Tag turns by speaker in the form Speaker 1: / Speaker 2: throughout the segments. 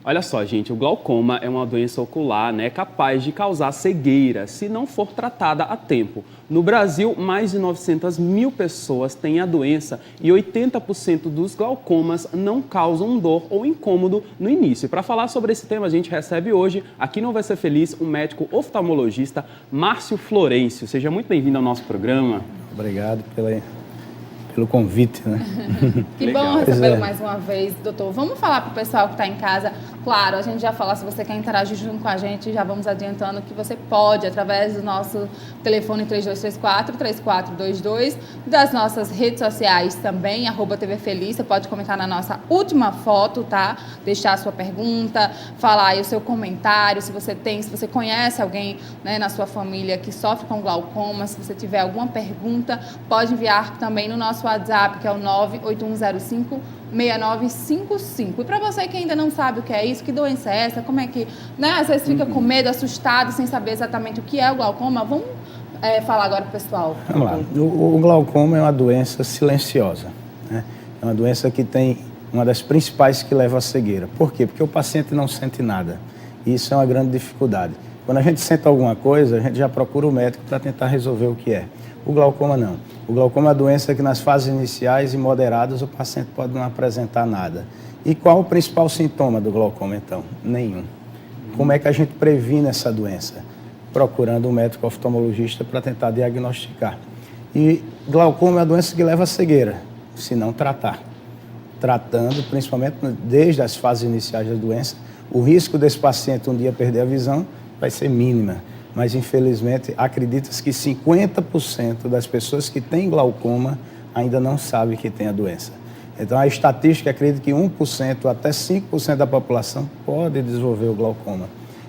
Speaker 1: Olha só, gente, o glaucoma é uma doença ocular, né, capaz de causar cegueira se não for tratada a tempo. No Brasil, mais de 900 mil pessoas têm a doença e 80% dos glaucomas não causam dor ou incômodo no início. Para falar sobre esse tema, a gente recebe hoje, aqui no Vai Ser Feliz, o médico oftalmologista Márcio Florencio. Seja muito bem-vindo ao nosso programa.
Speaker 2: Obrigado pelo convite, né?
Speaker 3: Que bom recebê-lo mais uma vez, doutor. Vamos falar para o pessoal que está em casa. Claro, a gente já falou, se você quer interagir junto com a gente, já vamos adiantando que você pode, através do nosso telefone 3234-3422, das nossas redes sociais também, @TV Feliz. Você pode comentar na nossa última foto, tá? Deixar a sua pergunta, falar aí o seu comentário, se você conhece alguém, né, na sua família que sofre com glaucoma, se você tiver alguma pergunta, pode enviar também no nosso WhatsApp, que é o 98105-6955. E para você que ainda não sabe o que é isso, que doença é essa, como é que, né, às vezes fica com medo, assustado, sem saber exatamente o que é o glaucoma, vamos falar agora para o pessoal.
Speaker 2: Vamos lá. O glaucoma é uma doença silenciosa, né? É uma doença que tem uma das principais que leva à cegueira. Por quê? Porque o paciente não sente nada. E isso é uma grande dificuldade. Quando a gente sente alguma coisa, a gente já procura o médico para tentar resolver o que é. O glaucoma não. O glaucoma é uma doença que nas fases iniciais e moderadas o paciente pode não apresentar nada. E qual o principal sintoma do glaucoma, então? Nenhum. Como é que a gente previne essa doença? Procurando um médico oftalmologista para tentar diagnosticar. E glaucoma é uma doença que leva à cegueira, se não tratar. Tratando, principalmente desde as fases iniciais da doença, o risco desse paciente um dia perder a visão vai ser mínima. Mas, infelizmente, acredita-se que 50% das pessoas que têm glaucoma ainda não sabem que tem a doença. Então, a estatística acredita que 1% até 5% da população pode desenvolver o glaucoma.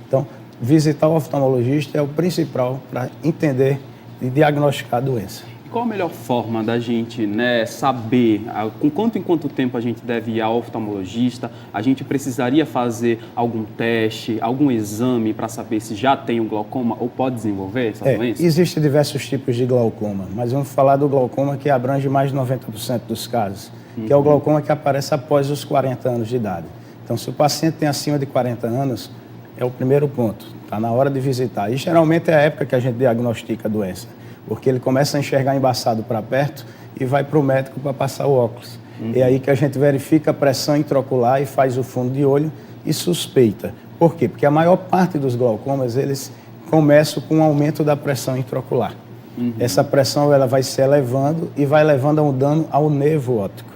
Speaker 2: Então, visitar o oftalmologista é o principal para entender e diagnosticar a doença.
Speaker 1: Qual a melhor forma da gente, né, saber com quanto em quanto tempo a gente deve ir ao oftalmologista? A gente precisaria fazer algum teste, algum exame para saber se já tem o glaucoma ou pode desenvolver essa doença?
Speaker 2: Existem diversos tipos de glaucoma, mas vamos falar do glaucoma que abrange mais de 90% dos casos, que é o glaucoma que aparece após os 40 anos de idade. Então, se o paciente tem acima de 40 anos, é o primeiro ponto, está na hora de visitar. E geralmente é a época que a gente diagnostica a doença, porque ele começa a enxergar embaçado para perto e vai para o médico para passar o óculos. É aí que a gente verifica a pressão intraocular e faz o fundo de olho e suspeita. Por quê? Porque a maior parte dos glaucomas, eles começam com um aumento da pressão intraocular. Essa pressão ela vai se elevando e vai levando a um dano ao nervo óptico.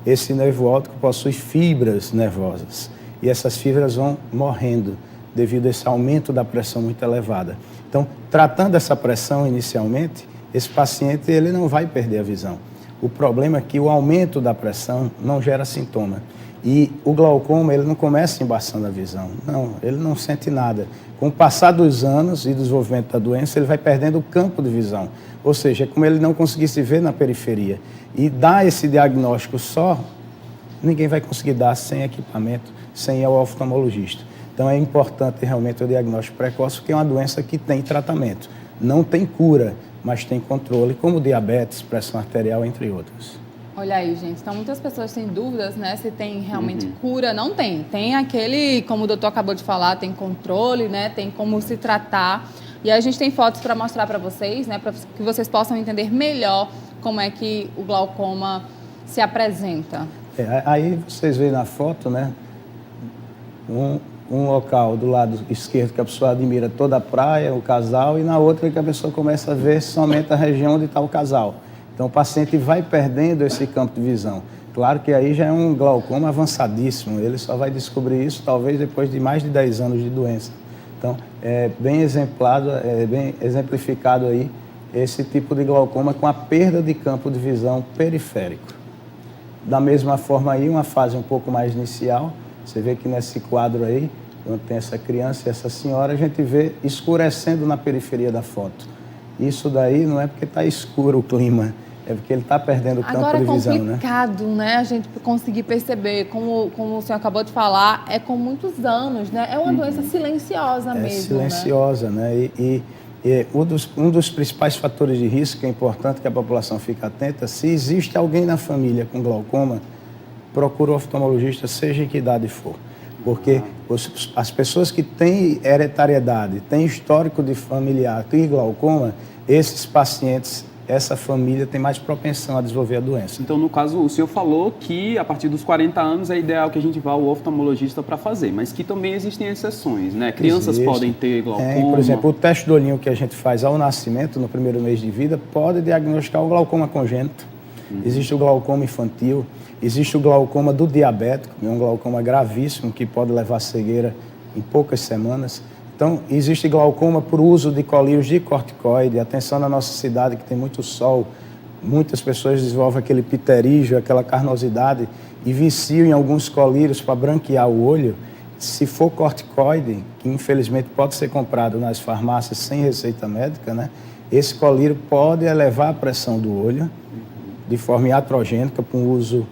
Speaker 2: Esse nervo óptico possui fibras nervosas e essas fibras vão morrendo devido a esse aumento da pressão muito elevada. Então, tratando essa pressão inicialmente, esse paciente ele não vai perder a visão. O problema é que o aumento da pressão não gera sintoma. E o glaucoma, ele não começa embaçando a visão. Não, ele não sente nada. Com o passar dos anos e do desenvolvimento da doença, ele vai perdendo o campo de visão. Ou seja, é como ele não conseguisse ver na periferia. E dar esse diagnóstico só, ninguém vai conseguir dar sem equipamento, sem ir ao oftalmologista. Então é importante realmente o diagnóstico precoce, porque é uma doença que tem tratamento. Não tem cura, mas tem controle, como diabetes, pressão arterial, entre outros.
Speaker 3: Olha aí, gente. Então, muitas pessoas têm dúvidas, né? Se tem realmente cura. Não tem. Tem aquele, como o doutor acabou de falar, tem controle, né? Tem como se tratar. E aí a gente tem fotos para mostrar para vocês, né? Para que vocês possam entender melhor como é que o glaucoma se apresenta.
Speaker 2: Aí vocês veem na foto, né? Um local do lado esquerdo que a pessoa admira toda a praia, o casal, e na outra que a pessoa começa a ver somente a região onde está o casal. Então o paciente vai perdendo esse campo de visão. Claro que aí já é um glaucoma avançadíssimo, ele só vai descobrir isso talvez depois de mais de 10 anos de doença. Então é bem exemplificado aí esse tipo de glaucoma com a perda de campo de visão periférico. Da mesma forma aí, uma fase um pouco mais inicial, você vê que nesse quadro aí, onde tem essa criança e essa senhora, a gente vê escurecendo na periferia da foto. Isso daí não é porque está escuro o clima, é porque ele está perdendo o campo de visão, né?
Speaker 3: Agora é complicado, né? A gente conseguir perceber, como o senhor acabou de falar, é com muitos anos, né? É uma doença silenciosa mesmo,
Speaker 2: silenciosa, né? E um dos principais fatores de risco, que é importante que a população fique atenta, se existe alguém na família com glaucoma, procura o oftalmologista, seja em que idade for. Porque as pessoas que têm hereditariedade, têm histórico de familiar e glaucoma, esses pacientes, essa família tem mais propensão a desenvolver a doença.
Speaker 1: Então, no caso, o senhor falou que a partir dos 40 anos é ideal que a gente vá ao oftalmologista para fazer, mas que também existem exceções, né? Crianças podem ter glaucoma.
Speaker 2: Por exemplo, o teste do olhinho que a gente faz ao nascimento, no primeiro mês de vida, pode diagnosticar o glaucoma congênito. Existe o glaucoma infantil, existe o glaucoma do diabético, é um glaucoma gravíssimo que pode levar à cegueira em poucas semanas. Então, existe glaucoma por uso de colírios de corticoide. Atenção na nossa cidade que tem muito sol, muitas pessoas desenvolvem aquele pterígio, aquela carnosidade e viciam em alguns colírios para branquear o olho. Se for corticoide, que infelizmente pode ser comprado nas farmácias sem receita médica, né? Esse colírio pode elevar a pressão do olho de forma iatrogênica por um uso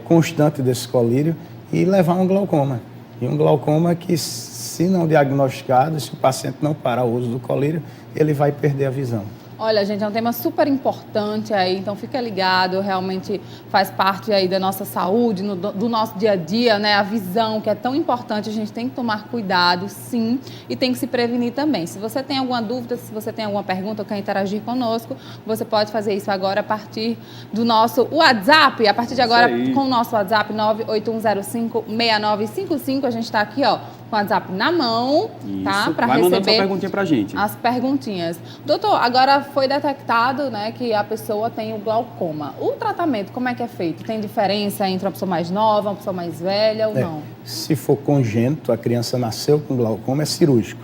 Speaker 2: constante desse colírio e levar a um glaucoma. E um glaucoma que, se não diagnosticado, se o paciente não parar o uso do colírio, ele vai perder a visão.
Speaker 3: Olha, gente, é um tema super importante aí, então fica ligado, realmente faz parte aí da nossa saúde, do nosso dia a dia, né? A visão, que é tão importante, a gente tem que tomar cuidado, sim, e tem que se prevenir também. Se você tem alguma dúvida, se você tem alguma pergunta ou quer interagir conosco, você pode fazer isso agora a partir do nosso WhatsApp, a partir de agora com o nosso WhatsApp 981056955, a gente está aqui, ó, com o WhatsApp na mão, tá? Para receber
Speaker 1: mandando sua perguntinha pra gente.
Speaker 3: As perguntinhas. Doutor, agora foi detectado, né, que a pessoa tem o glaucoma. O tratamento, como é que é feito? Tem diferença entre uma pessoa mais nova, uma pessoa mais velha ou não?
Speaker 2: Se for congênito, a criança nasceu com glaucoma, é cirúrgico.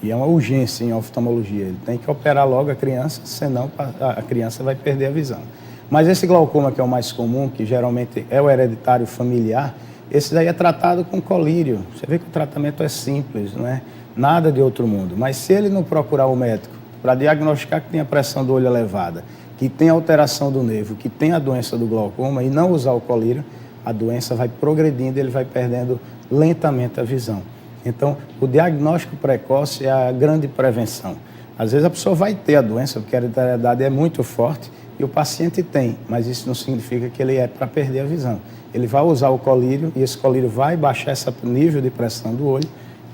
Speaker 2: E é uma urgência em oftalmologia. Ele tem que operar logo a criança, senão a criança vai perder a visão. Mas esse glaucoma que é o mais comum, que geralmente é o hereditário familiar, esse daí é tratado com colírio. Você vê que o tratamento é simples, não é nada de outro mundo. Mas se ele não procurar o médico para diagnosticar que tem a pressão do olho elevada, que tem alteração do nervo, que tem a doença do glaucoma e não usar o colírio, a doença vai progredindo e ele vai perdendo lentamente a visão. Então, o diagnóstico precoce é a grande prevenção. Às vezes a pessoa vai ter a doença, porque a hereditariedade é muito forte e o paciente tem, mas isso não significa que ele é para perder a visão. Ele vai usar o colírio e esse colírio vai baixar esse nível de pressão do olho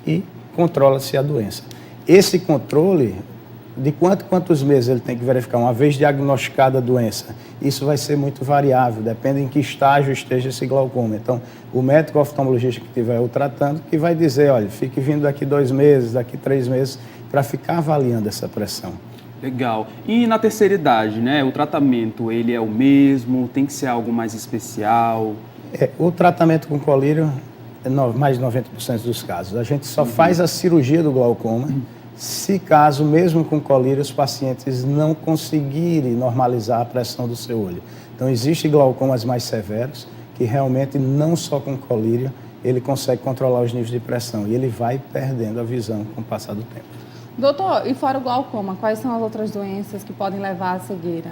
Speaker 2: e controla-se a doença. Esse controle, de quantos meses ele tem que verificar, uma vez diagnosticada a doença, isso vai ser muito variável, depende em que estágio esteja esse glaucoma. Então, o médico oftalmologista que estiver o tratando, que vai dizer, olha, fique vindo daqui 2 meses, daqui 3 meses, para ficar avaliando essa pressão.
Speaker 1: Legal. E na terceira idade, né? O tratamento, ele é o mesmo? Tem que ser algo mais especial?
Speaker 2: O tratamento com colírio é mais de 90% dos casos. A gente só faz a cirurgia do glaucoma se caso, mesmo com colírio, os pacientes não conseguirem normalizar a pressão do seu olho. Então, existem glaucomas mais severos que realmente não só com colírio ele consegue controlar os níveis de pressão e ele vai perdendo a visão com o passar do tempo.
Speaker 3: Doutor, e fora o glaucoma, quais são as outras doenças que podem levar à cegueira?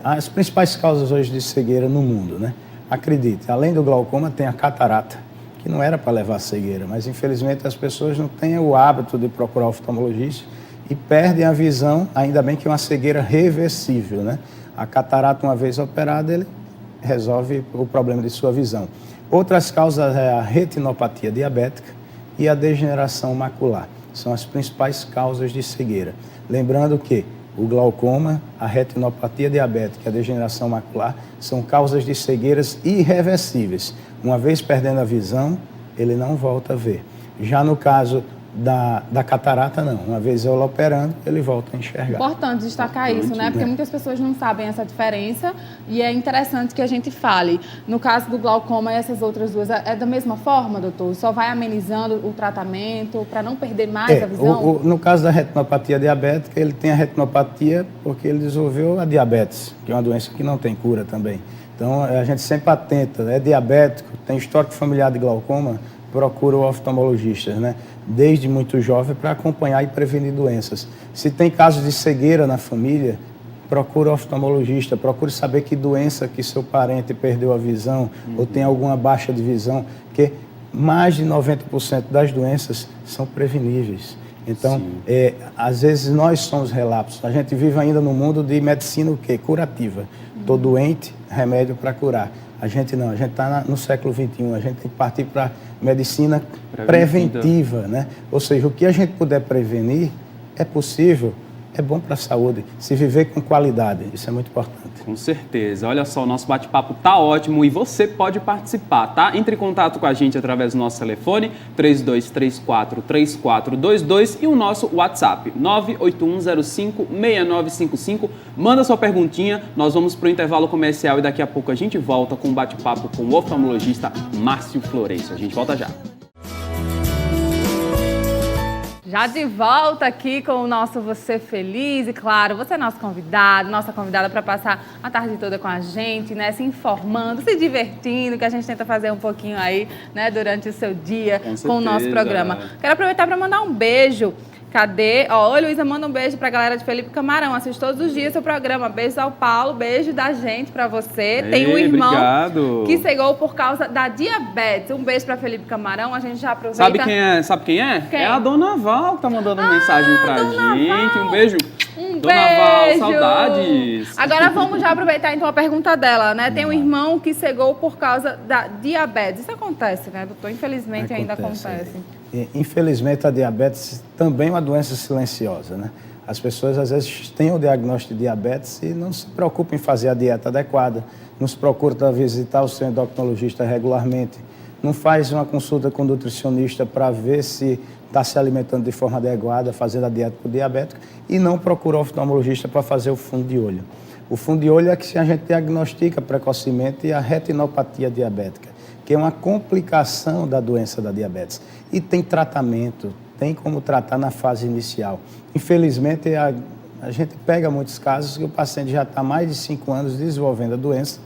Speaker 2: As principais causas hoje de cegueira no mundo, né? Acredite, além do glaucoma tem a catarata, que não era para levar à cegueira, mas infelizmente as pessoas não têm o hábito de procurar oftalmologista e perdem a visão, ainda bem que é uma cegueira reversível, né? A catarata, uma vez operada, ele resolve o problema de sua visão. Outras causas é a retinopatia diabética e a degeneração macular. São as principais causas de cegueira. Lembrando que o glaucoma, a retinopatia diabética e a degeneração macular são causas de cegueiras irreversíveis. Uma vez perdendo a visão, ele não volta a ver. Já no caso da catarata, não. Uma vez ele operando, ele volta a enxergar.
Speaker 3: Importante destacar isso, né? Porque muitas pessoas não sabem essa diferença e é interessante que a gente fale. No caso do glaucoma e essas outras duas, é da mesma forma, doutor? Só vai amenizando o tratamento para não perder mais a visão?
Speaker 2: No caso da retinopatia diabética, ele tem a retinopatia porque ele desenvolveu a diabetes, que é uma doença que não tem cura também. Então, a gente sempre atenta, é diabético, tem histórico familiar de glaucoma, procura o oftalmologista, né? Desde muito jovem para acompanhar e prevenir doenças. Se tem casos de cegueira na família, procura o oftalmologista, procure saber que doença que seu parente perdeu a visão ou tem alguma baixa de visão, porque mais de 90% das doenças são preveníveis. Então, às vezes nós somos relapsos. A gente vive ainda no mundo de medicina o quê? Curativa. Estou doente, remédio para curar. A gente não, a gente está no século XXI, a gente tem que partir para medicina preventiva, né? Ou seja, o que a gente puder prevenir é possível, é bom para a saúde, se viver com qualidade, isso é muito importante.
Speaker 1: Com certeza. Olha só, o nosso bate-papo tá ótimo e você pode participar, tá? Entre em contato com a gente através do nosso telefone 3234-3422 e o nosso WhatsApp 981056955. Manda sua perguntinha, nós vamos pro intervalo comercial e daqui a pouco a gente volta com um bate-papo com o oftalmologista Márcio Florencio. A gente volta já.
Speaker 3: Já de volta aqui com o nosso Você Feliz e, claro, você é nosso convidado, nossa convidada para passar a tarde toda com a gente, né, se informando, se divertindo, que a gente tenta fazer um pouquinho aí, né, durante o seu dia com o nosso programa. Quero aproveitar para mandar um beijo. Cadê? Ó, oi, Luísa, manda um beijo pra galera de Felipe Camarão. Assiste todos os dias seu programa. Beijo ao Paulo, beijo da gente pra você. Tem um irmão que cegou por causa da diabetes. Um beijo pra Felipe Camarão. A gente já aproveita.
Speaker 1: Sabe quem é? Sabe quem é? Quem? É a Dona Val que tá mandando mensagem pra gente.
Speaker 3: Val.
Speaker 1: Um beijo. Dona Val, saudades.
Speaker 3: Agora vamos já aproveitar então a pergunta dela, né? Tem um irmão que cegou por causa da diabetes. Isso acontece, né, doutor? Infelizmente ainda acontece.
Speaker 2: Infelizmente, a diabetes também é uma doença silenciosa, né? As pessoas, às vezes, têm o diagnóstico de diabetes e não se preocupam em fazer a dieta adequada, não se procura visitar o seu endocrinologista regularmente, não faz uma consulta com o nutricionista para ver se está se alimentando de forma adequada, fazendo a dieta para o diabético, e não procura o oftalmologista para fazer o fundo de olho. O fundo de olho é que a gente diagnostica precocemente a retinopatia diabética, que é uma complicação da doença da diabetes. E tem tratamento, tem como tratar na fase inicial. Infelizmente, a gente pega muitos casos que o paciente já está há mais de 5 anos desenvolvendo a doença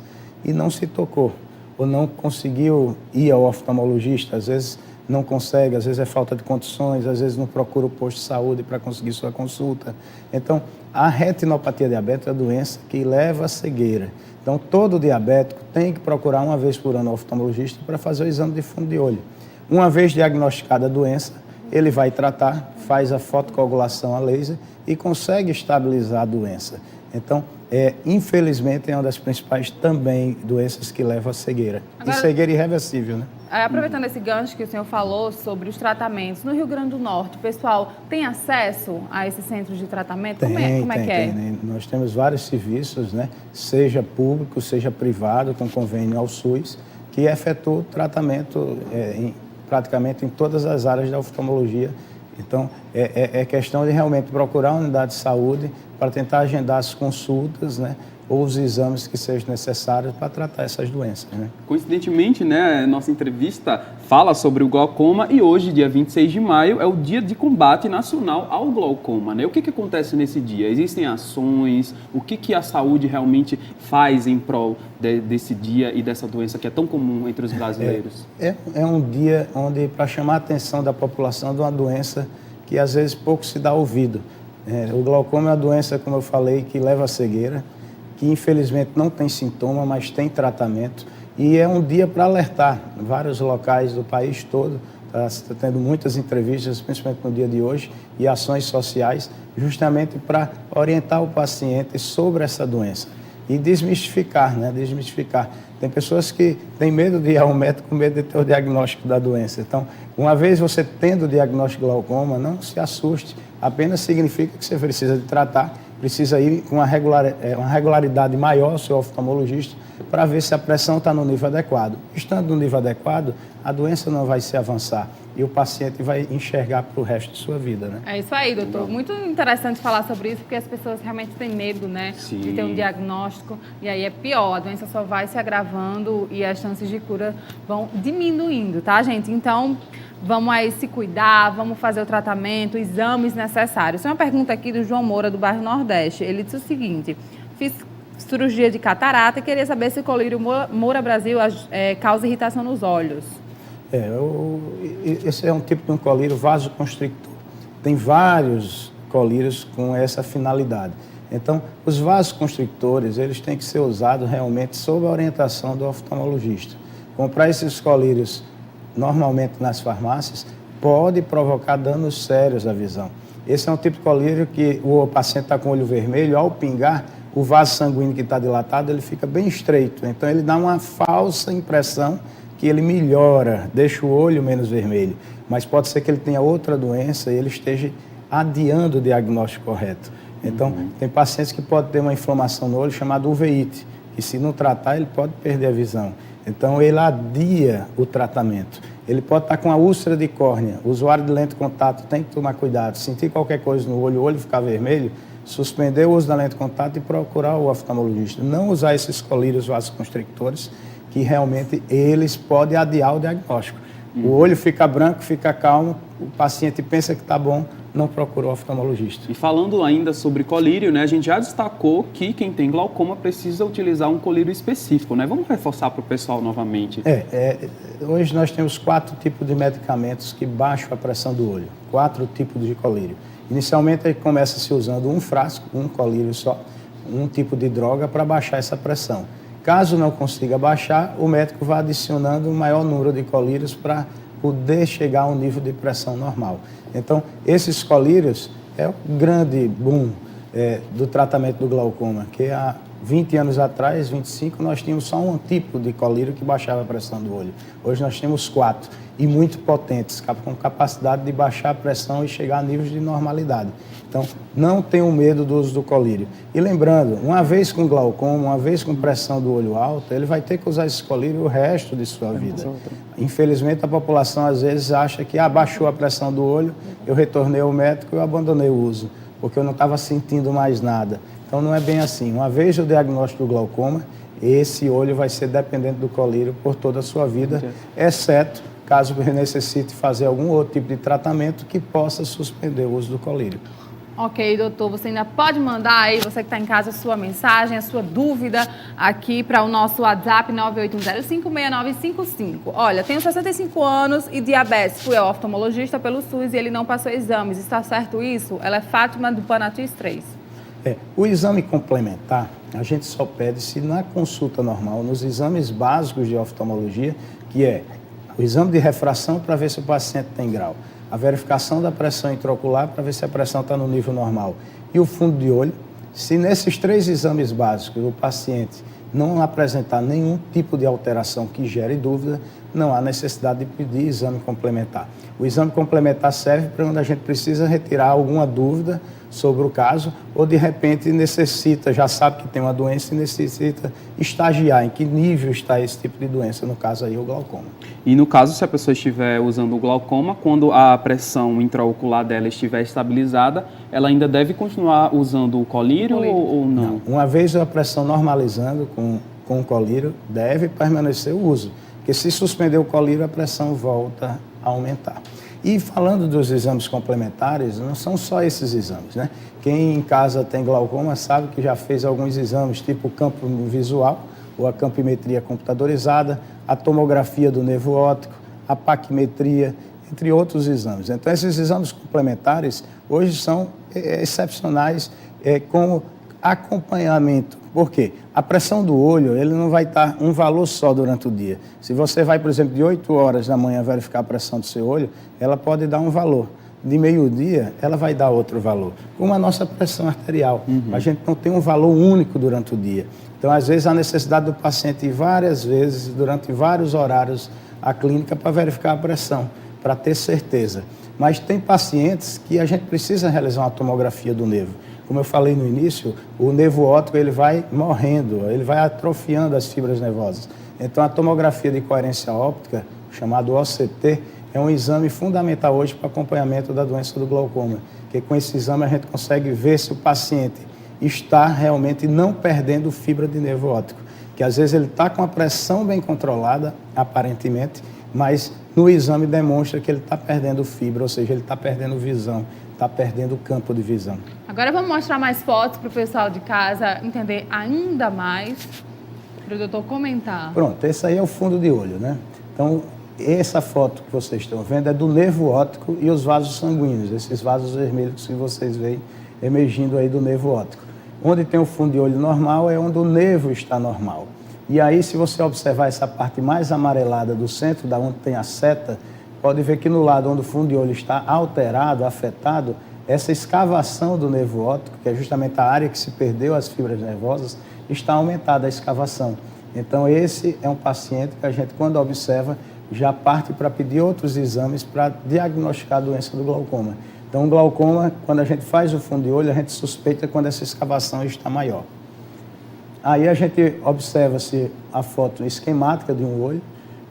Speaker 2: e não se tocou, ou não conseguiu ir ao oftalmologista, às vezes não consegue, às vezes é falta de condições, às vezes não procura o posto de saúde para conseguir sua consulta. Então, a retinopatia diabética é a doença que leva à cegueira. Então, todo diabético tem que procurar uma vez por ano o oftalmologista para fazer o exame de fundo de olho. Uma vez diagnosticada a doença, ele vai tratar, faz a fotocoagulação a laser e consegue estabilizar a doença. Então, infelizmente, é uma das principais também doenças que levam à cegueira. Agora, e cegueira irreversível, né?
Speaker 3: Aproveitando esse gancho que o senhor falou sobre os tratamentos, no Rio Grande do Norte, o pessoal tem acesso a esses centros de tratamento? Como é que é?
Speaker 2: Tem. Nós temos vários serviços, né? Seja público, seja privado, com convênio ao SUS, que efetua o tratamento praticamente em todas as áreas da oftalmologia. Então, é questão de realmente procurar uma unidade de saúde para tentar agendar as consultas, né, ou os exames que sejam necessários para tratar essas doenças, né?
Speaker 1: Coincidentemente, né, nossa entrevista fala sobre o glaucoma e hoje, dia 26 de maio, é o dia de combate nacional ao glaucoma, né? O que acontece nesse dia? Existem ações? O que a saúde realmente faz em prol desse dia e dessa doença que é tão comum entre os brasileiros?
Speaker 2: É um dia onde, para chamar a atenção da população de uma doença que às vezes pouco se dá ouvido. O glaucoma é uma doença, como eu falei, que leva à cegueira, que infelizmente não tem sintoma, mas tem tratamento. E é um dia para alertar vários locais do país todo. Está tendo muitas entrevistas, principalmente no dia de hoje, e ações sociais, justamente para orientar o paciente sobre essa doença. E desmistificar, né? Desmistificar. Tem pessoas que têm medo de ir ao médico com medo de ter o diagnóstico da doença. Então, uma vez você tendo o diagnóstico de glaucoma, não se assuste. Apenas significa que você precisa de tratar, precisa ir com uma regularidade maior ao seu oftalmologista para ver se a pressão está no nível adequado. Estando no nível adequado, a doença não vai se avançar e o paciente vai enxergar para o resto de sua vida, né?
Speaker 3: É isso aí, doutor. Muito interessante falar sobre isso, porque as pessoas realmente têm medo, né?
Speaker 1: Sim.
Speaker 3: De ter um diagnóstico e aí é pior, a doença só vai se agravando e as chances de cura vão diminuindo, tá, gente? Então, vamos aí se cuidar, vamos fazer o tratamento, exames necessários. Tem uma pergunta aqui do João Moura, do bairro Nordeste. Ele disse o seguinte: fiz cirurgia de catarata e queria saber se o colírio Moura Brasil causa irritação nos olhos.
Speaker 2: Esse é um tipo de um colírio vasoconstrictor. Tem vários colírios com essa finalidade. Então, os vasoconstrictores, eles têm que ser usados realmente sob a orientação do oftalmologista. Comprar esses colírios normalmente nas farmácias pode provocar danos sérios à visão. Esse é um tipo de colírio que o paciente está com o olho vermelho, ao pingar, o vaso sanguíneo que está dilatado, ele fica bem estreito. Então, ele dá uma falsa impressão que ele melhora, deixa o olho menos vermelho. Mas pode ser que ele tenha outra doença e ele esteja adiando o diagnóstico correto. Então, tem pacientes que podem ter uma inflamação no olho chamada uveíte, e se não tratar, ele pode perder a visão. Então, ele adia o tratamento. Ele pode estar com a úlcera de córnea. O usuário de lente de contato tem que tomar cuidado. Sentir qualquer coisa no olho, o olho ficar vermelho, suspender o uso da lente de contato e procurar o oftalmologista. Não usar esses colírios vasoconstrictores, que realmente eles podem adiar o diagnóstico. O olho fica branco, fica calmo, o paciente pensa que está bom, não procurou o oftalmologista.
Speaker 1: E falando ainda sobre colírio, né, a gente já destacou que quem tem glaucoma precisa utilizar um colírio específico, né? Vamos reforçar para o pessoal novamente.
Speaker 2: Hoje nós temos 4 tipos de medicamentos que baixam a pressão do olho, 4 tipos de colírio. Inicialmente, ele começa se usando um frasco, um colírio só, um tipo de droga para baixar essa pressão. Caso não consiga baixar, o médico vai adicionando um maior número de colírios para poder chegar a um nível de pressão normal. Então, esses colírios é o grande boom do tratamento do glaucoma, que há 20 anos atrás, 25, nós tínhamos só um tipo de colírio que baixava a pressão do olho. Hoje nós temos 4, e muito potentes, com capacidade de baixar a pressão e chegar a níveis de normalidade. Então, não tenham medo do uso do colírio. E lembrando, uma vez com glaucoma, uma vez com pressão do olho alta, ele vai ter que usar esse colírio o resto de sua vida. Infelizmente, a população às vezes acha que baixou a pressão do olho, eu retornei ao médico e eu abandonei o uso, porque eu não estava sentindo mais nada. Então, não é bem assim. Uma vez o diagnóstico do glaucoma, esse olho vai ser dependente do colírio por toda a sua vida, exceto caso necessite fazer algum outro tipo de tratamento que possa suspender o uso do colírio.
Speaker 3: Ok, doutor, você ainda pode mandar aí, você que está em casa, a sua mensagem, a sua dúvida aqui para o nosso WhatsApp 981056955. Olha, tenho 65 anos e diabetes, fui ao oftalmologista pelo SUS e ele não passou exames, está certo isso? Ela é Fátima do Panatis 3.
Speaker 2: O exame complementar, a gente só pede se na consulta normal, nos exames básicos de oftalmologia, que é o exame de refração para ver se o paciente tem grau, a verificação da pressão intraocular para ver se a pressão está no nível normal e o fundo de olho. Se nesses 3 exames básicos o paciente não apresentar nenhum tipo de alteração que gere dúvida, não há necessidade de pedir exame complementar. O exame complementar serve para quando a gente precisa retirar alguma dúvida sobre o caso ou de repente necessita, já sabe que tem uma doença e necessita estagiar em que nível está esse tipo de doença, no caso aí o glaucoma.
Speaker 1: E no caso, se a pessoa estiver usando o glaucoma, quando a pressão intraocular dela estiver estabilizada, ela ainda deve continuar usando o colírio ou não?
Speaker 2: Uma vez a pressão normalizando com o colírio, deve permanecer o uso, porque se suspender o colírio, a pressão volta a aumentar. E falando dos exames complementares, não são só esses exames, né? Quem em casa tem glaucoma sabe que já fez alguns exames, tipo o campo visual, ou a campimetria computadorizada, a tomografia do nervo óptico, a paquimetria, entre outros exames. Então, esses exames complementares hoje são excepcionais com acompanhamento. Por quê? A pressão do olho, ele não vai estar um valor só durante o dia. Se você vai, por exemplo, de 8 horas da manhã verificar a pressão do seu olho, ela pode dar um valor. De meio-dia, ela vai dar outro valor. Como a nossa pressão arterial. A gente não tem um valor único durante o dia. Então, às vezes, a necessidade do paciente ir várias vezes, durante vários horários, à clínica para verificar a pressão, para ter certeza. Mas tem pacientes que a gente precisa realizar uma tomografia do nervo. Como eu falei no início, o nervo óptico ele vai morrendo, ele vai atrofiando as fibras nervosas. Então, a tomografia de coerência óptica, chamado OCT, é um exame fundamental hoje para o acompanhamento da doença do glaucoma, porque com esse exame a gente consegue ver se o paciente está realmente não perdendo fibra de nervo óptico, que às vezes ele está com a pressão bem controlada, aparentemente, mas no exame demonstra que ele está perdendo fibra, ou seja, ele está perdendo visão, está perdendo o campo de visão.
Speaker 3: Agora vamos mostrar mais fotos para o pessoal de casa entender ainda mais, para o doutor comentar.
Speaker 2: Pronto, esse aí é o fundo de olho, né? Então, essa foto que vocês estão vendo é do nervo óptico e os vasos sanguíneos, esses vasos vermelhos que vocês veem emergindo aí do nervo óptico. Onde tem o fundo de olho normal é onde o nervo está normal. E aí, se você observar essa parte mais amarelada do centro, da onde tem a seta, pode ver que no lado onde o fundo de olho está alterado, afetado, essa escavação do nervo óptico, que é justamente a área que se perdeu as fibras nervosas, está aumentada a escavação. Então, esse é um paciente que a gente, quando observa, já parte para pedir outros exames para diagnosticar a doença do glaucoma. Então, o glaucoma, quando a gente faz o fundo de olho, a gente suspeita quando essa escavação está maior. Aí a gente observa-se a foto esquemática de um olho,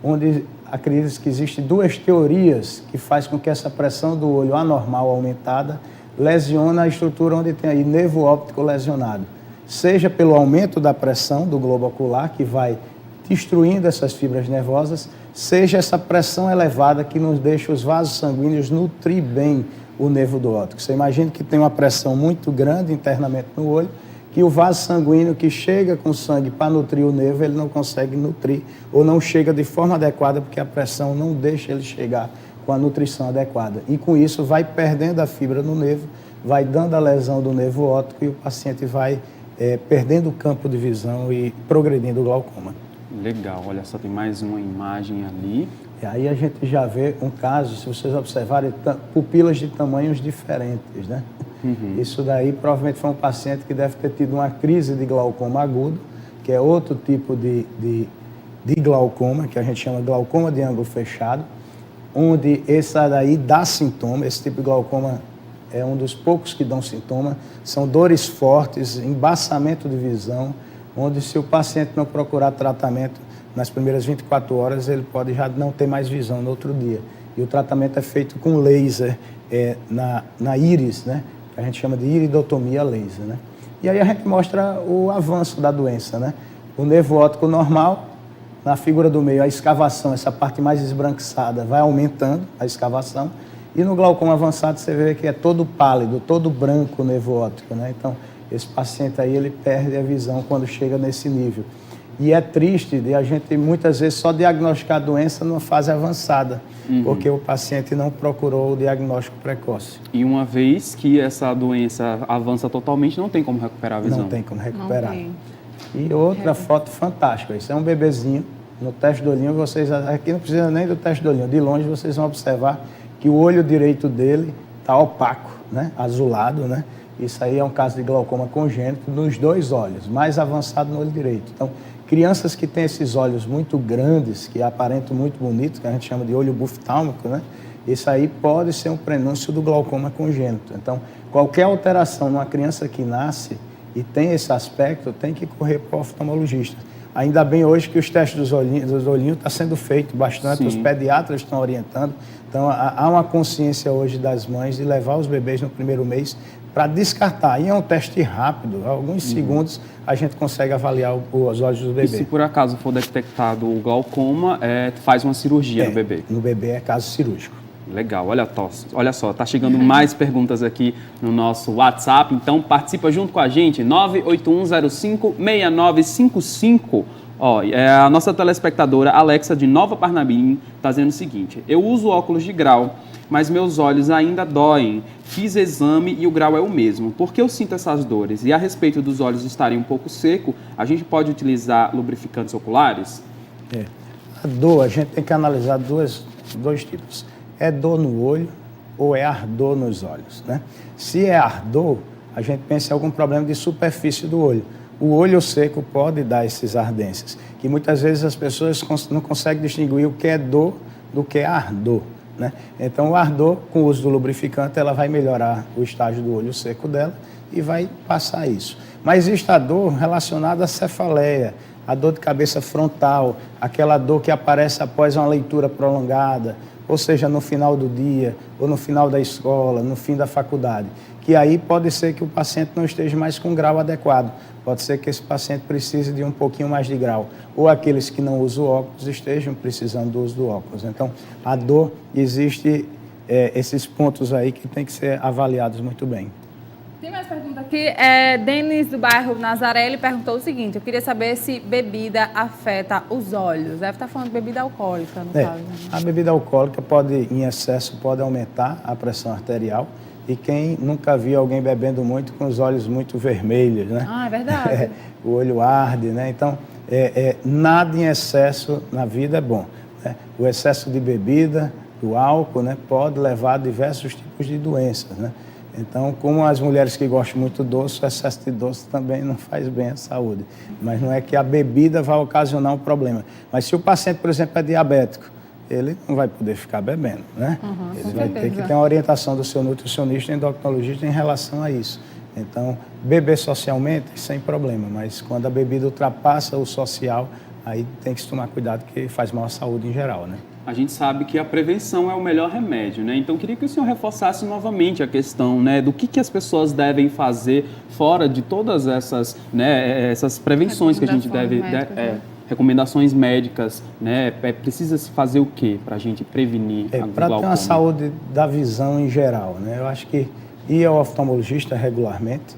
Speaker 2: onde acredita que existem duas teorias que fazem com que essa pressão do olho anormal aumentada lesiona a estrutura onde tem aí nervo óptico lesionado. Seja pelo aumento da pressão do globo ocular, que vai destruindo essas fibras nervosas, seja essa pressão elevada que nos deixa os vasos sanguíneos nutrir bem o nervo do óptico. Você imagina que tem uma pressão muito grande internamente no olho, que o vaso sanguíneo que chega com sangue para nutrir o nervo, ele não consegue nutrir ou não chega de forma adequada porque a pressão não deixa ele chegar com a nutrição adequada. E com isso vai perdendo a fibra no nervo, vai dando a lesão do nervo óptico e o paciente vai perdendo o campo de visão e progredindo o glaucoma.
Speaker 1: Legal, olha só, tem mais uma imagem ali.
Speaker 2: E aí a gente já vê um caso, se vocês observarem, pupilas de tamanhos diferentes, né? Isso daí provavelmente foi um paciente que deve ter tido uma crise de glaucoma agudo, que é outro tipo de glaucoma, que a gente chama de glaucoma de ângulo fechado, onde esse daí dá sintoma. Esse tipo de glaucoma é um dos poucos que dão sintoma, são dores fortes, embaçamento de visão, onde se o paciente não procurar tratamento nas primeiras 24 horas, ele pode já não ter mais visão no outro dia. E o tratamento é feito com laser na íris, né? A gente chama de iridotomia laser, né? E aí a gente mostra o avanço da doença, né? O nervo óptico normal, na figura do meio, a escavação, essa parte mais esbranquiçada, vai aumentando a escavação. E no glaucoma avançado você vê que é todo pálido, todo branco o nervo óptico, né? Então, esse paciente aí, ele perde a visão quando chega nesse nível. E é triste de a gente, muitas vezes, só diagnosticar a doença numa fase avançada, porque o paciente não procurou o diagnóstico precoce.
Speaker 1: E uma vez que essa doença avança totalmente, não tem como recuperar a visão.
Speaker 2: Não tem como recuperar. E outra foto fantástica, isso é um bebezinho, no teste do olhinho, vocês, aqui não precisa nem do teste do olhinho, de longe vocês vão observar que o olho direito dele está opaco, né? Azulado, né? Isso aí é um caso de glaucoma congênito nos dois olhos, mais avançado no olho direito. Então, crianças que têm esses olhos muito grandes, que aparentam muito bonitos, que a gente chama de olho buftálmico, né? Isso aí pode ser um prenúncio do glaucoma congênito. Então, qualquer alteração numa criança que nasce e tem esse aspecto, tem que correr para o oftalmologista. Ainda bem hoje que os testes dos olhinhos estão sendo feitos bastante, Sim. Os pediatras estão orientando. Então, há uma consciência hoje das mães de levar os bebês no primeiro mês para descartar. E é um teste rápido, alguns segundos a gente consegue avaliar os olhos do bebê.
Speaker 1: E se por acaso for detectado o glaucoma, faz uma cirurgia no bebê?
Speaker 2: No bebê é caso cirúrgico.
Speaker 1: Legal, olha só, tá chegando mais perguntas aqui no nosso WhatsApp, então participa junto com a gente, 981056955. A nossa telespectadora Alexa de Nova Parnamirim está dizendo o seguinte: eu uso óculos de grau, mas meus olhos ainda doem. Fiz exame e o grau é o mesmo. Por que eu sinto essas dores? E a respeito dos olhos estarem um pouco secos, a gente pode utilizar lubrificantes oculares?
Speaker 2: A dor, a gente tem que analisar dois tipos. É dor no olho ou é ardor nos olhos, né? Se é ardor, a gente pensa em algum problema de superfície do olho. O olho seco pode dar essas ardências, que muitas vezes as pessoas não conseguem distinguir o que é dor do que é ardor, né? Então, o ardor, com o uso do lubrificante, ela vai melhorar o estágio do olho seco dela e vai passar isso. Mas existe a dor relacionada à cefaleia, a dor de cabeça frontal, aquela dor que aparece após uma leitura prolongada, ou seja, no final do dia, ou no final da escola, no fim da faculdade, que aí pode ser que o paciente não esteja mais com grau adequado, pode ser que esse paciente precise de um pouquinho mais de grau, ou aqueles que não usam óculos estejam precisando do uso do óculos. Então, a dor, existe esses pontos aí que tem que ser avaliados muito bem.
Speaker 3: Tem mais pergunta aqui. Denis, do bairro Nazaré, ele perguntou o seguinte: eu queria saber se bebida afeta os olhos. Deve estar falando de bebida alcoólica, no caso.
Speaker 2: A bebida alcoólica pode, em excesso, pode aumentar a pressão arterial. E quem nunca viu alguém bebendo muito com os olhos muito vermelhos, né?
Speaker 3: Ah, é verdade.
Speaker 2: O olho arde, né? Então, nada em excesso na vida é bom, né? O excesso de bebida, do álcool, né, pode levar a diversos tipos de doenças, né? Então, como as mulheres que gostam muito doce, o excesso de doce também não faz bem à saúde. Mas não é que a bebida vai ocasionar um problema. Mas se o paciente, por exemplo, é diabético, ele não vai poder ficar bebendo, né? Ele vai ter que ter uma orientação do seu nutricionista e endocrinologista em relação a isso. Então, beber socialmente, sem problema, mas quando a bebida ultrapassa o social, aí tem que se tomar cuidado, que faz mal à saúde em geral, né?
Speaker 1: A gente sabe que a prevenção é o melhor remédio, né? Então, queria que o senhor reforçasse novamente a questão, né, do que as pessoas devem fazer fora de todas essas, né, essas prevenções que a gente deve... recomendações médicas, né? Precisa se fazer o quê para a gente prevenir a glaucoma?
Speaker 2: Para ter uma saúde da visão em geral, né? Eu acho que ir ao oftalmologista regularmente,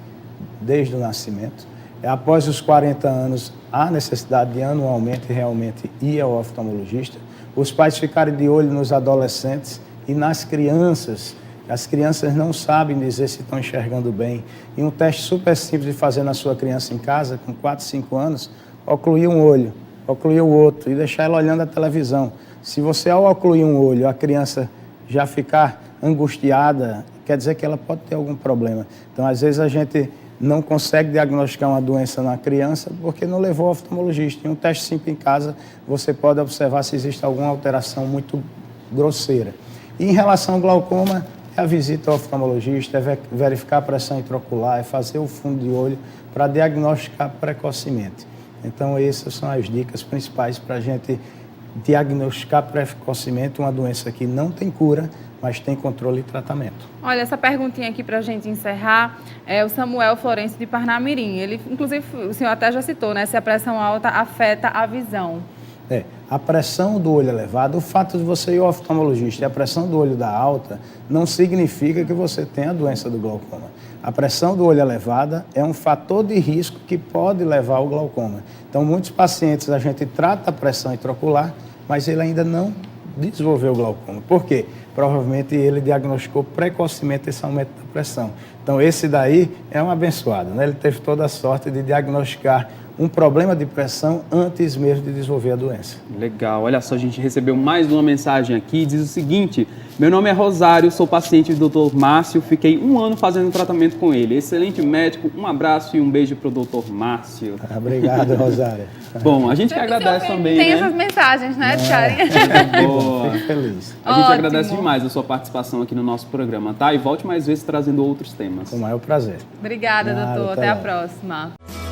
Speaker 2: desde o nascimento. Após os 40 anos, há necessidade de anualmente realmente ir ao oftalmologista. Os pais ficarem de olho nos adolescentes e nas crianças. As crianças não sabem dizer se estão enxergando bem. E um teste super simples de fazer na sua criança em casa, com 4, 5 anos, ocluir um olho, ocluir o outro e deixar ela olhando a televisão. Se você, ao ocluir um olho, a criança já ficar angustiada, quer dizer que ela pode ter algum problema. Então, às vezes, a gente não consegue diagnosticar uma doença na criança porque não levou ao oftalmologista. Em um teste simples em casa, você pode observar se existe alguma alteração muito grosseira. E em relação ao glaucoma, é a visita ao oftalmologista, é verificar a pressão intraocular, é fazer o fundo de olho para diagnosticar precocemente. Então, essas são as dicas principais para a gente diagnosticar precocemente uma doença que não tem cura, mas tem controle e tratamento.
Speaker 3: Olha, essa perguntinha aqui para a gente encerrar é o Samuel Florencio de Parnamirim. Ele, inclusive, o senhor até já citou, né? Se a pressão alta afeta a visão.
Speaker 2: A pressão do olho elevada, o fato de você ir ao oftalmologista e a pressão do olho dar alta, não significa que você tenha a doença do glaucoma. A pressão do olho elevada é um fator de risco que pode levar ao glaucoma. Então, muitos pacientes, a gente trata a pressão intraocular, mas ele ainda não desenvolveu o glaucoma. Por quê? Provavelmente ele diagnosticou precocemente esse aumento da pressão. Então, esse daí é um abençoado, né? Ele teve toda a sorte de diagnosticar um problema de pressão antes mesmo de desenvolver a doença.
Speaker 1: Legal. Olha só, a gente recebeu mais uma mensagem aqui, diz o seguinte: meu nome é Rosário, sou paciente do Dr. Márcio, fiquei 1 ano fazendo tratamento com ele. Excelente médico, um abraço e um beijo para o Dr. Márcio.
Speaker 2: Obrigado, Rosário.
Speaker 1: Bom, a gente que agradece também,
Speaker 3: tem
Speaker 1: né?
Speaker 3: essas mensagens, né, de carinho?
Speaker 1: Boa.
Speaker 2: Fico feliz.
Speaker 1: A gente
Speaker 3: Ótimo.
Speaker 1: agradece demais a sua participação aqui no nosso programa, tá? E volte mais vezes trazendo outros temas.
Speaker 2: Com o maior prazer.
Speaker 3: Obrigada,
Speaker 2: Nada,
Speaker 3: doutor.
Speaker 2: até
Speaker 3: Até a
Speaker 2: lá.
Speaker 3: próxima.